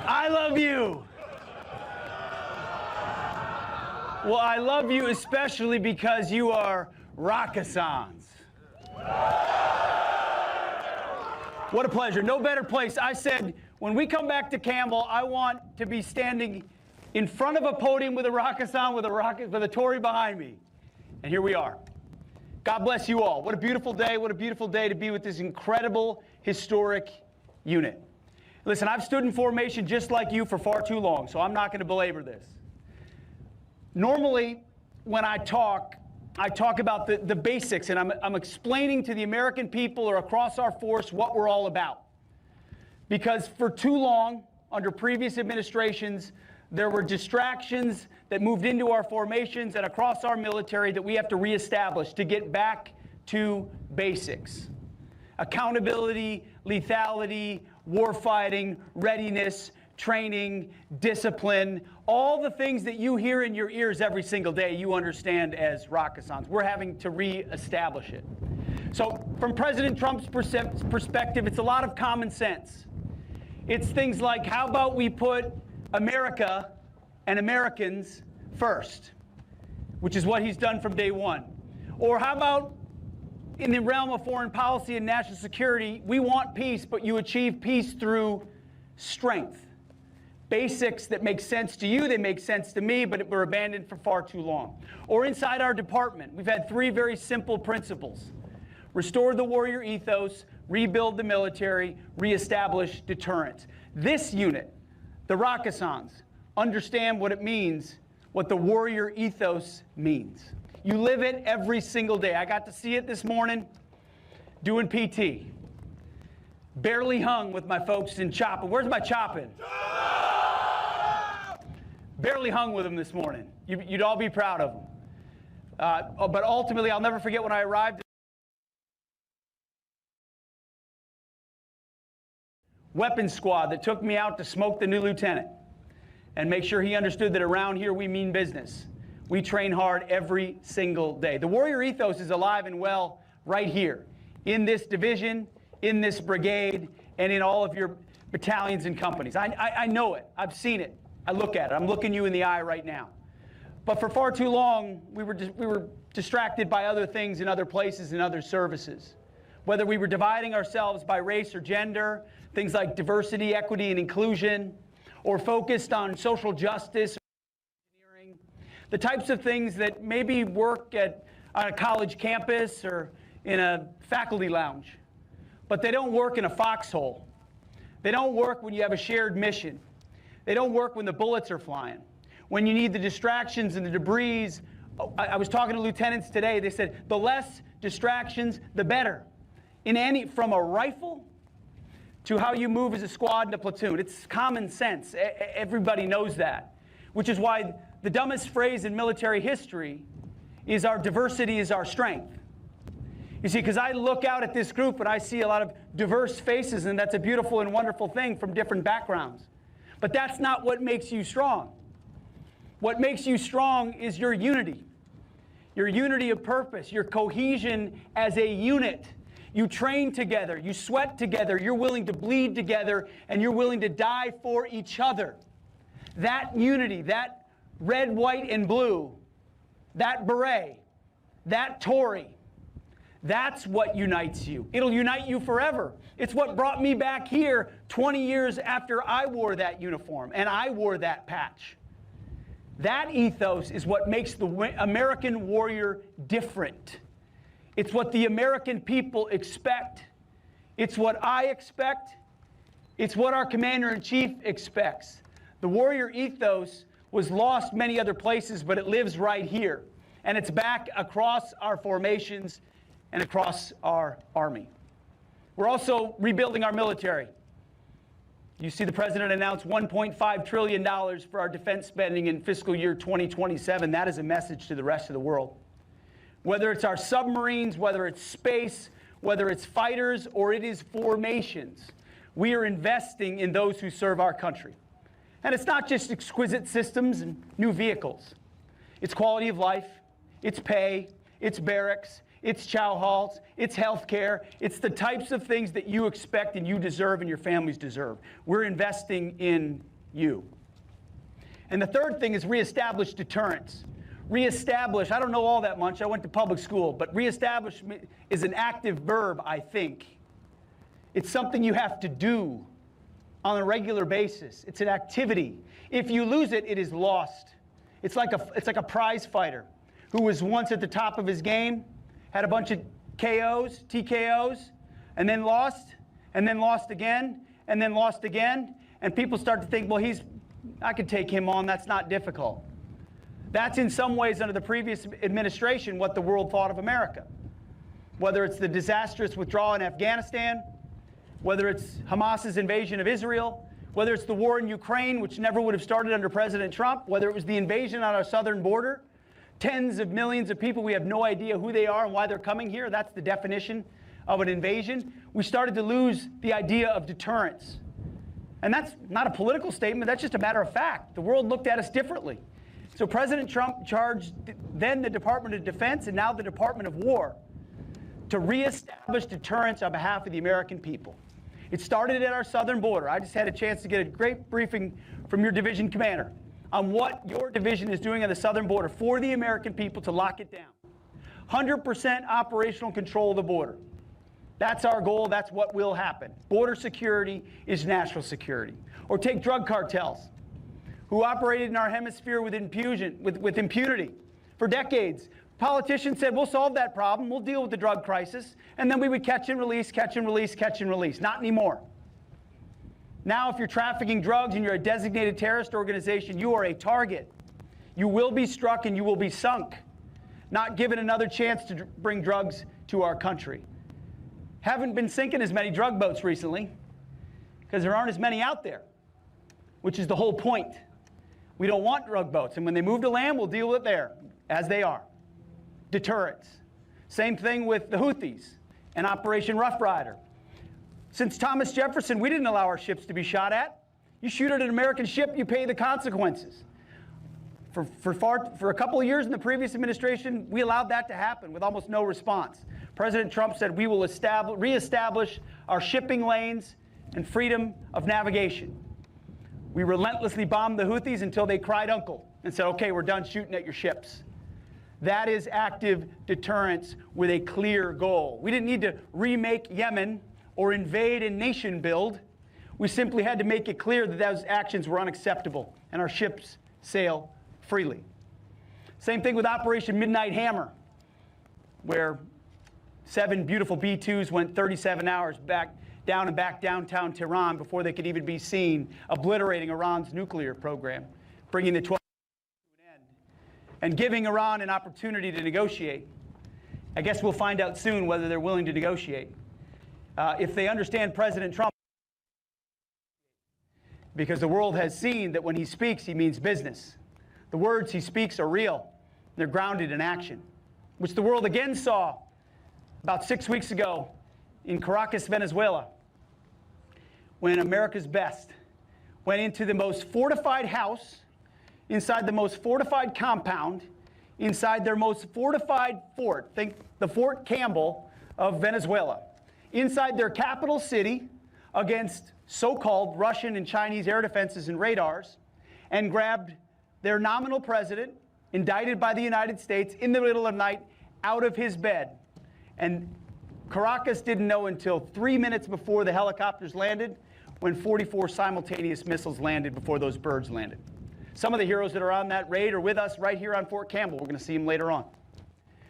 I love you. Well, I love you especially because you are Rakkasans. What a pleasure. No better place. I said, when we come back to Campbell, I want to be standing in front of a podium with a Rakkasan, with a Tory behind me. And here we are. God bless you all. What a beautiful day. What a beautiful day to be with this incredible, historic unit. Listen, I've stood in formation just like you for far too long, so I'm not going to belabor this. Normally, when I talk about the basics, and I'm explaining to the American people or across our force what we're all about. Because for too long, under previous administrations, there were distractions that moved into our formations and across our military that we have to reestablish to get back to basics. Accountability, lethality, warfighting, readiness, training, discipline, all the things that you hear in your ears every single day, you understand as Rakkasans. We're having to reestablish it. So from President Trump's perspective, it's a lot of common sense. It's things like, how about we put America and Americans first, which is what he's done from day one. Or how about in the realm of foreign policy and national security, we want peace, but you achieve peace through strength. Basics that make sense to you, they make sense to me, but were abandoned for far too long. Or inside our department, we've had three very simple principles. Restore the warrior ethos, rebuild the military, reestablish deterrence. This unit, the Rakkasans, understand what it means, what the warrior ethos means. You live it every single day. I got to see it this morning doing PT. Barely hung with my folks in chopping. Where's my chopping? Barely hung with them this morning. You'd all be proud of them. But ultimately, I'll never forget when I arrived. Weapons squad that took me out to smoke the new lieutenant and make sure he understood that around here we mean business. We train hard every single day. The warrior ethos is alive and well right here in this division, in this brigade, and in all of your battalions and companies. I know it. I've seen it. I look at it. I'm looking you in the eye right now. But for far too long, we were distracted by other things in other places and other services. Whether we were dividing ourselves by race or gender, things like diversity, equity, and inclusion, or focused on social justice, engineering, the types of things that maybe work on a college campus or in a faculty lounge, but they don't work in a foxhole. They don't work when you have a shared mission. They don't work when the bullets are flying. When you need the distractions and the debris. I was talking to lieutenants today. They said the less distractions, the better. From a rifle to how you move as a squad and a platoon. It's common sense. Everybody knows that. Which is why the dumbest phrase in military history is our diversity is our strength. You see, because I look out at this group and I see a lot of diverse faces, and that's a beautiful and wonderful thing from different backgrounds. But that's not what makes you strong. What makes you strong is your unity of purpose, your cohesion as a unit. You train together, you sweat together, you're willing to bleed together, and you're willing to die for each other. That unity, that red, white, and blue, that beret, that Tory, that's what unites you. It'll unite you forever. It's what brought me back here 20 years after I wore that uniform and I wore that patch. That ethos is what makes the American warrior different. It's what the American people expect. It's what I expect. It's what our commander-in-chief expects. The warrior ethos was lost many other places, but it lives right here. And it's back across our formations and across our Army. We're also rebuilding our military. You see the President announced $1.5 trillion for our defense spending in fiscal year 2027. That is a message to the rest of the world. Whether it's our submarines, whether it's space, whether it's fighters, or it is formations, we are investing in those who serve our country. And it's not just exquisite systems and new vehicles. It's quality of life, it's pay, it's barracks, it's chow halls, it's health care, it's the types of things that you expect and you deserve and your families deserve. We're investing in you. And the third thing is reestablish deterrence. Reestablish, I don't know all that much, I went to public school, but reestablish is an active verb, I think. It's something you have to do on a regular basis. It's an activity. If you lose it, it is lost. It's like a prize fighter who was once at the top of his game, had a bunch of KOs, TKOs, and then lost again, and then lost again, and people start to think, well, I could take him on, that's not difficult. That's in some ways under the previous administration what the world thought of America. Whether it's the disastrous withdrawal in Afghanistan, whether it's Hamas's invasion of Israel, whether it's the war in Ukraine, which never would have started under President Trump, whether it was the invasion on our southern border, tens of millions of people, we have no idea who they are and why they're coming here. That's the definition of an invasion. We started to lose the idea of deterrence. And that's not a political statement, that's just a matter of fact. The world looked at us differently. So President Trump charged then the Department of Defense and now the Department of War to reestablish deterrence on behalf of the American people. It started at our southern border. I just had a chance to get a great briefing from your division commander on what your division is doing on the southern border for the American people to lock it down. 100% operational control of the border. That's our goal. That's what will happen. Border security is national security. Or take drug cartels who operated in our hemisphere with impunity for decades. Politicians said, we'll solve that problem, we'll deal with the drug crisis, and then we would catch and release, catch and release, catch and release. Not anymore. Now, if you're trafficking drugs and you're a designated terrorist organization, you are a target. You will be struck and you will be sunk, not given another chance to bring drugs to our country. Haven't been sinking as many drug boats recently because there aren't as many out there, which is the whole point. We don't want drug boats, and when they move to land, we'll deal with it there, as they are. Deterrence. Same thing with the Houthis and Operation Rough Rider. Since Thomas Jefferson, we didn't allow our ships to be shot at. You shoot at an American ship, you pay the consequences. For a couple of years in the previous administration, we allowed that to happen with almost no response. President Trump said we will reestablish our shipping lanes and freedom of navigation. We relentlessly bombed the Houthis until they cried uncle and said, okay, we're done shooting at your ships. That is active deterrence with a clear goal. We didn't need to remake Yemen or invade and nation build. We simply had to make it clear that those actions were unacceptable and our ships sail freely. Same thing with Operation Midnight Hammer, where 7 beautiful B-2s went 37 hours back downtown Tehran before they could even be seen, obliterating Iran's nuclear program, bringing the 12 to an end, and giving Iran an opportunity to negotiate. I guess we'll find out soon whether they're willing to negotiate. If they understand President Trump, because the world has seen that when he speaks, he means business. The words he speaks are real. They're grounded in action, which the world again saw about 6 weeks ago in Caracas, Venezuela, when America's best went into the most fortified house, inside the most fortified compound, inside their most fortified fort, think the Fort Campbell of Venezuela, inside their capital city against so-called Russian and Chinese air defenses and radars, and grabbed their nominal president, indicted by the United States, in the middle of the night, out of his bed. And Caracas didn't know until 3 minutes before the helicopters landed, when 44 simultaneous missiles landed before those birds landed. Some of the heroes that are on that raid are with us right here on Fort Campbell. We're going to see them later on.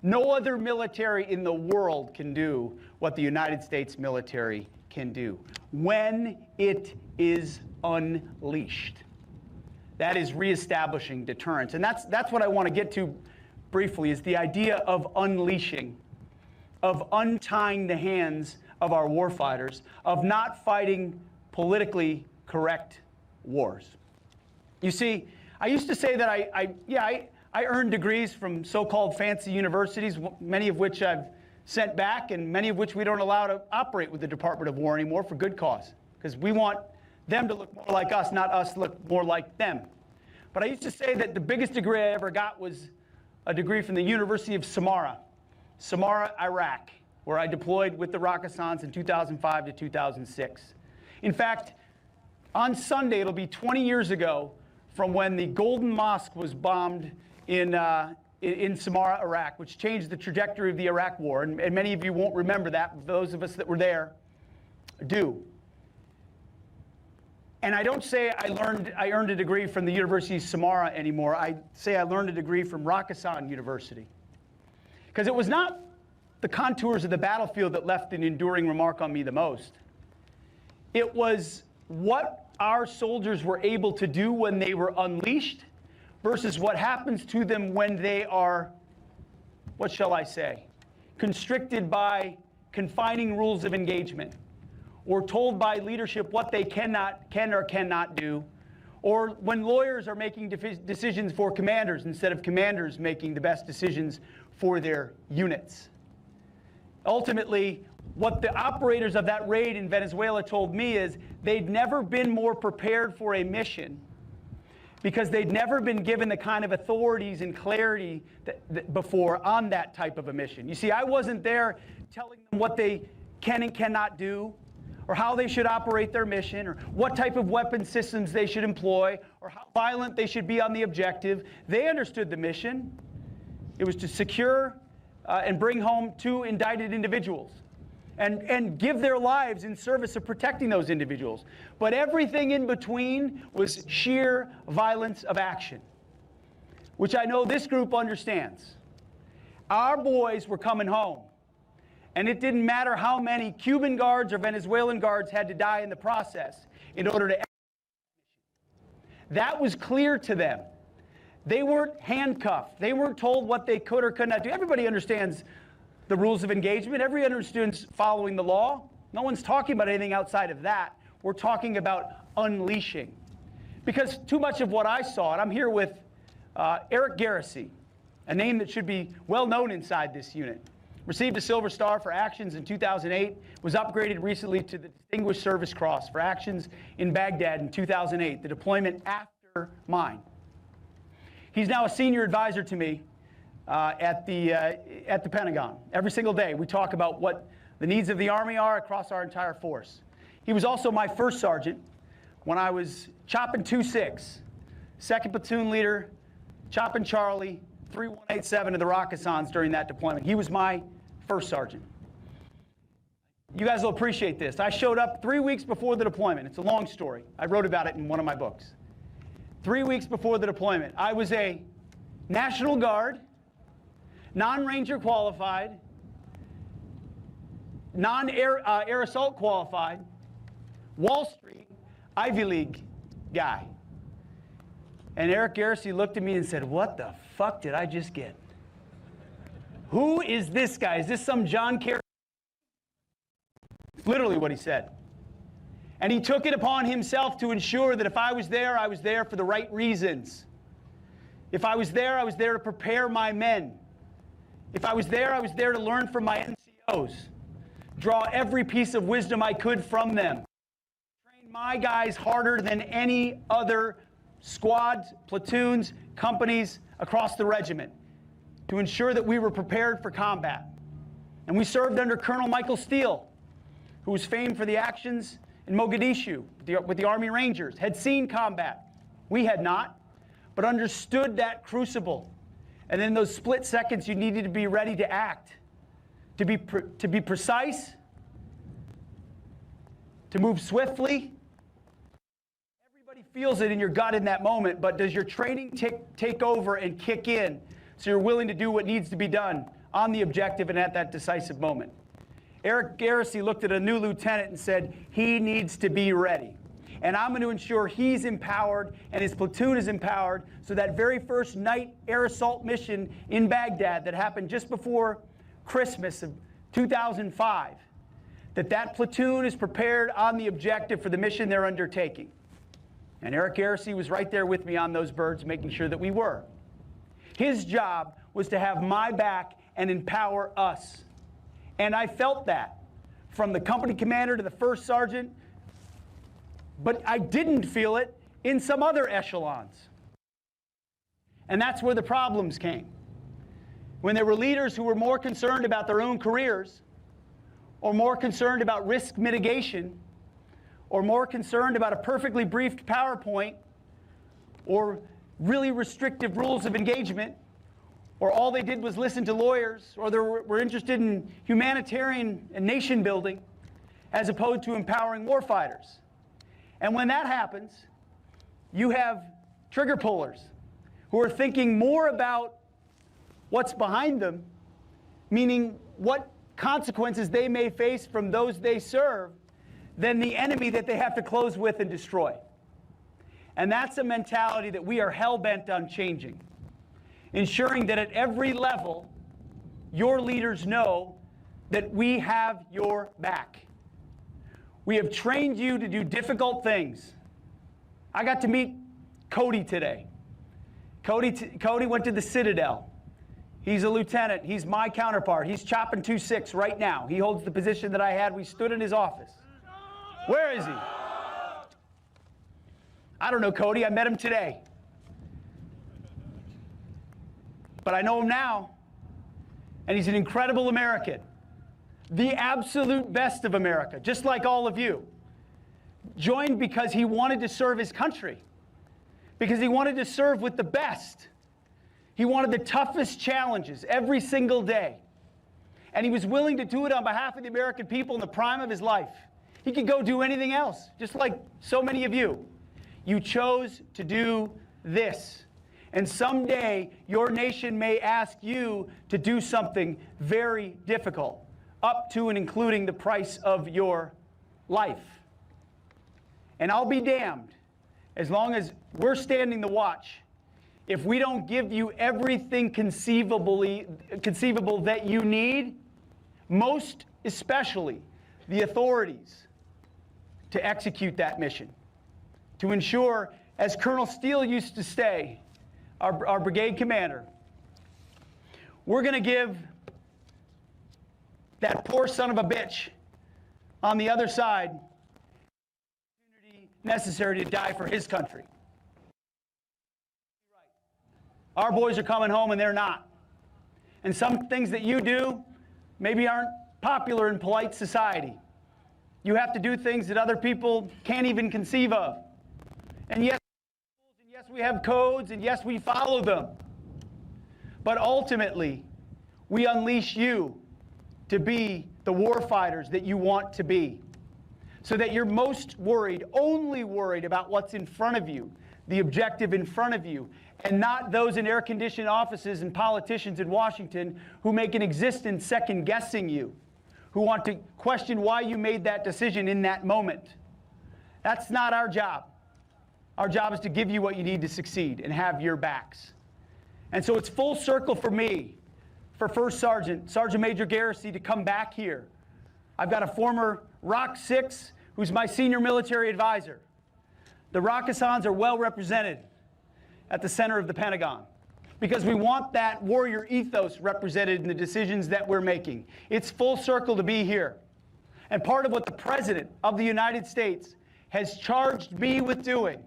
No other military in the world can do what the United States military can do when it is unleashed. That is reestablishing deterrence. And that's what I want to get to briefly, is the idea of unleashing, of untying the hands of our warfighters, of not fighting politically correct wars. You see, I used to say that I earned degrees from so-called fancy universities, many of which I've sent back, and many of which we don't allow to operate with the Department of War anymore for good cause, because we want them to look more like us, not us look more like them. But I used to say that the biggest degree I ever got was a degree from the University of Samara Samarra, Iraq, where I deployed with the Rakkasans in 2005 to 2006. In fact, on Sunday, it'll be 20 years ago from when the Golden Mosque was bombed in Samarra, Iraq, which changed the trajectory of the Iraq War. And many of you won't remember that. Those of us that were there do. And I don't say I earned a degree from the University of Samarra anymore. I say I learned a degree from Rakkasan University. Because it was not the contours of the battlefield that left an enduring remark on me the most. It was what our soldiers were able to do when they were unleashed versus what happens to them when they are, what shall I say, constricted by confining rules of engagement, or told by leadership what they can or cannot do, or when lawyers are making decisions for commanders instead of commanders making the best decisions for their units. Ultimately, what the operators of that raid in Venezuela told me is they'd never been more prepared for a mission because they'd never been given the kind of authorities and clarity that before on that type of a mission. You see, I wasn't there telling them what they can and cannot do, or how they should operate their mission, or what type of weapon systems they should employ, or how violent they should be on the objective. They understood the mission. It was to secure and bring home 2 indicted individuals and give their lives in service of protecting those individuals. But everything in between was sheer violence of action, which I know this group understands. Our boys were coming home. And it didn't matter how many Cuban guards or Venezuelan guards had to die in the process in order to. That was clear to them. They weren't handcuffed. They weren't told what they could or could not do. Everybody understands the rules of engagement. Everybody understands following the law. No one's talking about anything outside of that. We're talking about unleashing. Because too much of what I saw, and I'm here with Eric Garrissey, a name that should be well known inside this unit. Received a Silver Star for actions in 2008, was upgraded recently to the Distinguished Service Cross for actions in Baghdad in 2008, the deployment after mine. He's now a senior advisor to me at the Pentagon. Every single day we talk about what the needs of the Army are across our entire force. He was also my first sergeant when I was chopping 2-6, second platoon leader, chopping Charlie, 3187 of the Rakkasans during that deployment. He was my first sergeant. You guys will appreciate this. I showed up 3 weeks before the deployment. It's a long story. I wrote about it in one of my books. 3 weeks before the deployment, I was a National Guard, non-Ranger qualified, non-air assault qualified, Wall Street, Ivy League guy. And Eric Garrissey looked at me and said, "What the fuck did I just get? Who is this guy? Is this some John Kerry?" Literally what he said. And he took it upon himself to ensure that if I was there for the right reasons. If I was there to prepare my men. If I was there to learn from my NCOs. Draw every piece of wisdom I could from them. Train my guys harder than any other squads, platoons, companies across the regiment to ensure that we were prepared for combat. And we served under Colonel Michael Steele, who was famed for the actions in Mogadishu with the Army Rangers, had seen combat. We had not, but understood that crucible. And in those split seconds, you needed to be ready to act, to be precise, to move swiftly. Feels it in your gut in that moment, but does your training take over and kick in so you're willing to do what needs to be done on the objective and at that decisive moment? Eric Garrissey looked at a new lieutenant and said, he needs to be ready. And I'm going to ensure he's empowered and his platoon is empowered so that very first night air assault mission in Baghdad that happened just before Christmas of 2005, that platoon is prepared on the objective for the mission they're undertaking. And Eric Garrissey was right there with me on those birds, making sure that we were. His job was to have my back and empower us. And I felt that from the company commander to the first sergeant, but I didn't feel it in some other echelons. And that's where the problems came. when there were leaders who were more concerned about their own careers, or more concerned about risk mitigation, or more concerned about a perfectly briefed PowerPoint, or really restrictive rules of engagement, or all they did was listen to lawyers, or they were interested in humanitarian and nation building, as opposed to empowering warfighters. And when that happens, you have trigger pullers who are thinking more about what's behind them, meaning what consequences they may face from those they serve, than the enemy that they have to close with and destroy. And that's a mentality that we are hell-bent on changing, ensuring that at every level, your leaders know that we have your back. We have trained you to do difficult things. I got to meet Cody today. Cody went to the Citadel. He's a lieutenant. He's my counterpart. He's chopping 2-6 right now. He holds the position that I had. We stood in his office. Where is he? I don't know Cody. I met him today. But I know him now. And he's an incredible American. The absolute best of America, just like all of you. Joined because he wanted to serve his country. Because he wanted to serve with the best. He wanted the toughest challenges every single day. And he was willing to do it on behalf of the American people in the prime of his life. He could go do anything else, just like so many of you. You chose to do this. And someday, your nation may ask you to do something very difficult, up to and including the price of your life. And I'll be damned, as long as we're standing the watch, if we don't give you everything conceivable that you need, most especially the authorities, to execute that mission, to ensure, as Colonel Steele used to say, our brigade commander, we're going to give that poor son of a bitch on the other side the opportunity necessary to die for his country. Our boys are coming home and they're not. And some things that you do maybe aren't popular in polite society. You have to do things that other people can't even conceive of. And yes, we have codes, and yes, we follow them. But ultimately, we unleash you to be the warfighters that you want to be, so that you're most worried, only worried about what's in front of you, the objective in front of you, and not those in air-conditioned offices and politicians in Washington who make an existence second-guessing you, who want to question why you made that decision in that moment. That's not our job. Our job is to give you what you need to succeed and have your backs. And so it's full circle for me, for First Sergeant Major Garrissey, to come back here. I've got a former ROC 6 who's my senior military advisor. The Rockisans are well represented at the center of the Pentagon, because we want that warrior ethos represented in the decisions that we're making. It's full circle to be here. And part of what the President of the United States has charged me with doing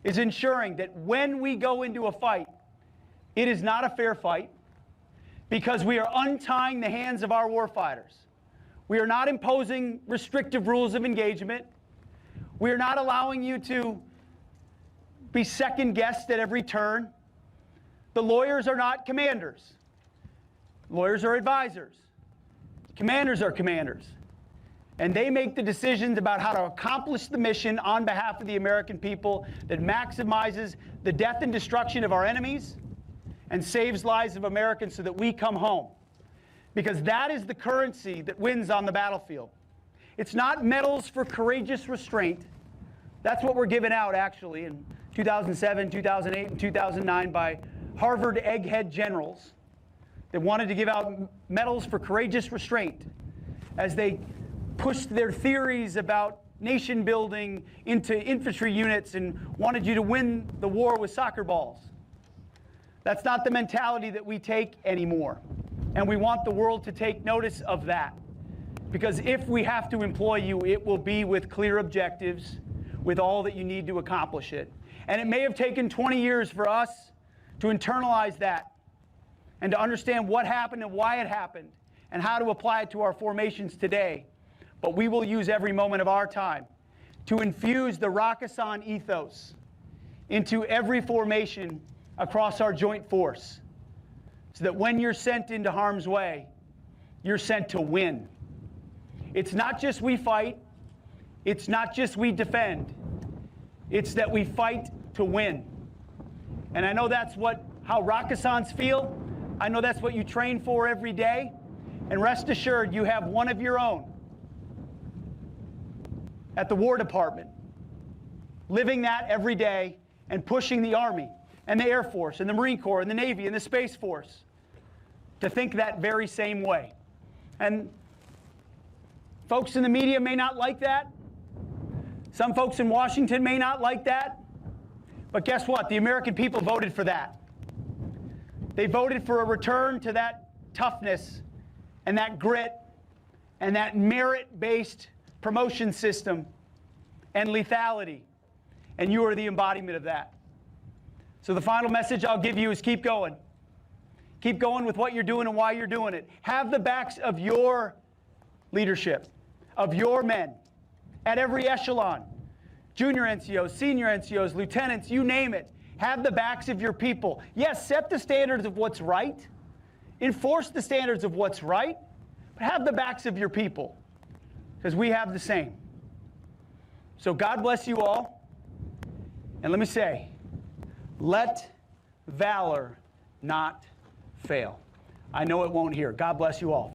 is ensuring that when we go into a fight, it is not a fair fight, because we are untying the hands of our warfighters. We are not imposing restrictive rules of engagement. We are not allowing you to be second-guessed at every turn. The lawyers are not commanders. Lawyers are advisors. Commanders are commanders. And they make the decisions about how to accomplish the mission on behalf of the American people that maximizes the death and destruction of our enemies and saves lives of Americans so that we come home. Because that is the currency that wins on the battlefield. It's not medals for courageous restraint. That's what were given out, actually, in 2007, 2008, and 2009 by Harvard egghead generals that wanted to give out medals for courageous restraint as they pushed their theories about nation building into infantry units and wanted you to win the war with soccer balls. That's not the mentality that we take anymore. And we want the world to take notice of that. Because if we have to employ you, it will be with clear objectives, with all that you need to accomplish it. And it may have taken 20 years for us to internalize that and to understand what happened and why it happened and how to apply it to our formations today. But we will use every moment of our time to infuse the Rakkasan ethos into every formation across our joint force, so that when you're sent into harm's way, you're sent to win. It's not just we fight, it's not just we defend, it's that we fight to win. And I know that's how Rakkasans feel. I know that's what you train for every day. And rest assured, you have one of your own at the War Department, living that every day and pushing the Army and the Air Force and the Marine Corps and the Navy and the Space Force to think that very same way. And folks in the media may not like that. Some folks in Washington may not like that. But guess what? The American people voted for that. They voted for a return to that toughness and that grit and that merit-based promotion system and lethality. And you are the embodiment of that. So the final message I'll give you is keep going. Keep going with what you're doing and why you're doing it. Have the backs of your leadership, of your men, at every echelon. Junior NCOs, senior NCOs, lieutenants, you name it. Have the backs of your people. Yes, set the standards of what's right. Enforce the standards of what's right. But have the backs of your people, because we have the same. So God bless you all. And let me say, let valor not fail. I know it won't here. God bless you all.